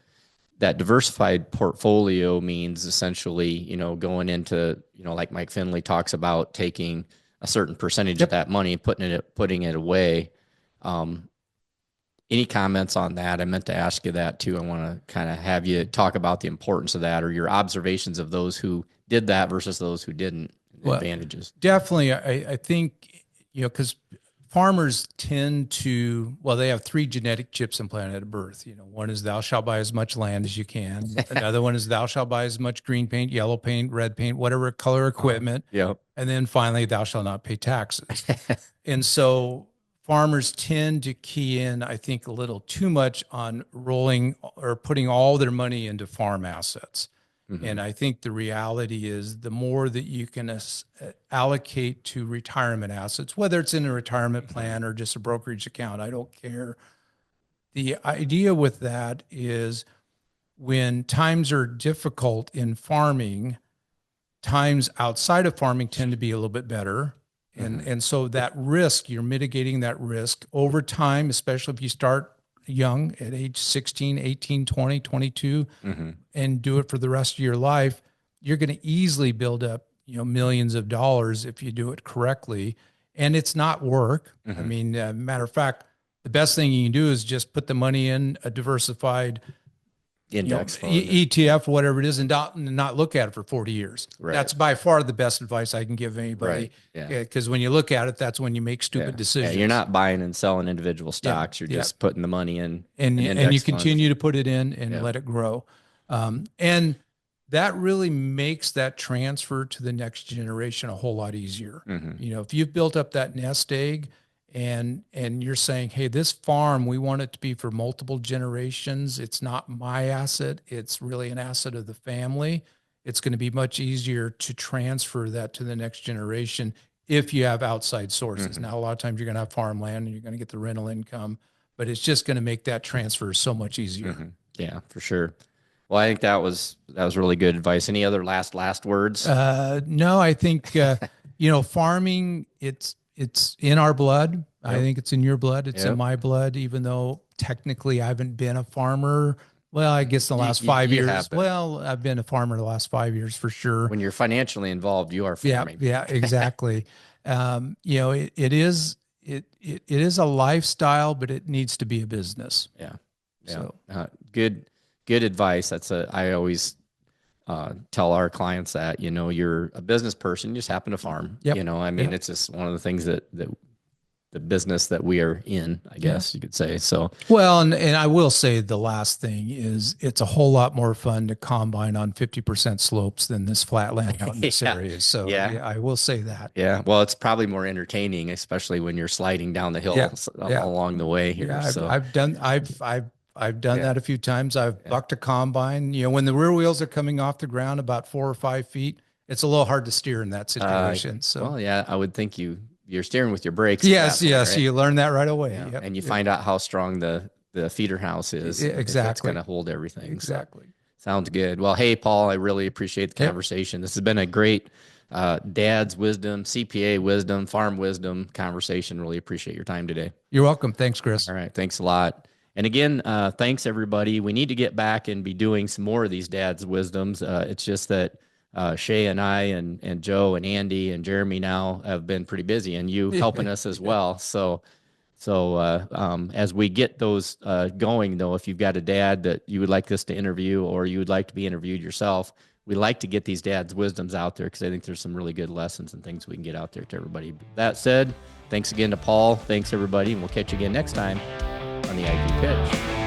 that diversified portfolio means essentially, going into, like Mike Finley talks about, taking a certain percentage of that money, putting it away. Any comments on that? I meant to ask you that too. I want to kind of have you talk about the importance of that, or your observations of those who did that versus those who didn't, advantages. Definitely. I think, because farmers tend to, they have 3 genetic chips implanted at birth. One is thou shalt buy as much land as you can. Another one is thou shalt buy as much green paint, yellow paint, red paint, whatever color equipment. Yep. And then finally, thou shalt not pay taxes. And so farmers tend to key in, I think, a little too much on rolling or putting all their money into farm assets. And I think the reality is, the more that you can allocate to retirement assets, whether it's in a retirement plan or just a brokerage account, I don't care. The idea with that is, when times are difficult in farming, times outside of farming tend to be a little bit better. And so that risk, you're mitigating that risk over time, especially if you start young at age 16, 18, 20, 22, and do it for the rest of your life. You're going to easily build up, millions of dollars if you do it correctly. And it's not work. I mean, matter of fact, the best thing you can do is just put the money in a diversified index fund, ETF, whatever it is, and not look at it for 40 years. Right. That's by far the best advice I can give anybody. Right. Because when you look at it, that's when you make stupid decisions. Yeah, you're not buying and selling individual stocks. You're just putting the money in. And you continue to put it in and let it grow. And that really makes that transfer to the next generation a whole lot easier. You know, if you've built up that nest egg and you're saying, hey, this farm, we want it to be for multiple generations. It's not my asset. It's really an asset of the family. It's going to be much easier to transfer that to the next generation if you have outside sources. Now, a lot of times you're going to have farmland and you're going to get the rental income, but it's just going to make that transfer so much easier. Yeah, for sure. Well, I think that was really good advice. Any other last words? No, I think you know, farming, it's in our blood. I think it's in your blood. It's in my blood, even though technically I haven't been a farmer. Well, I guess the last 5 years. Well, I've been a farmer the last 5 years for sure. When you're financially involved, you are farming. Yeah, exactly. You know, it is a lifestyle, but it needs to be a business. Yeah. So Good advice. I always tell our clients that, you know, you're a business person, you just happen to farm. You know, I mean, it's just one of the things that the business that we are in, I guess you could say. So, well, and I will say the last thing is it's a whole lot more fun to combine on 50% slopes than this flat land out in this area. So yeah, I will say that. Yeah. Well, it's probably more entertaining, especially when you're sliding down the hill along the way here. Yeah, I've done that a few times. I've bucked a combine. You know, when the rear wheels are coming off the ground about 4 or 5 feet, it's a little hard to steer in that situation. Well, yeah, I would think you're steering with your brakes. Yes. Right? You learn that right away. Yeah. And you find out how strong the feeder house is. Exactly. It's going to hold everything. Exactly. So, sounds good. Well, hey, Paul, I really appreciate the conversation. This has been a great dad's wisdom, CPA wisdom, farm wisdom conversation. Really appreciate your time today. You're welcome. Thanks, Chris. All right. Thanks a lot. And again, thanks everybody. We need to get back and be doing some more of these dad's wisdoms. It's just that Shay and I and Joe and Andy and Jeremy now have been pretty busy, and you helping us as well. So as we get those going, though, if you've got a dad that you would like us to interview or you would like to be interviewed yourself, we like to get these dad's wisdoms out there because I think there's some really good lessons and things we can get out there to everybody. That said, thanks again to Paul. Thanks everybody, and we'll catch you again next time on the Aggie Pitch.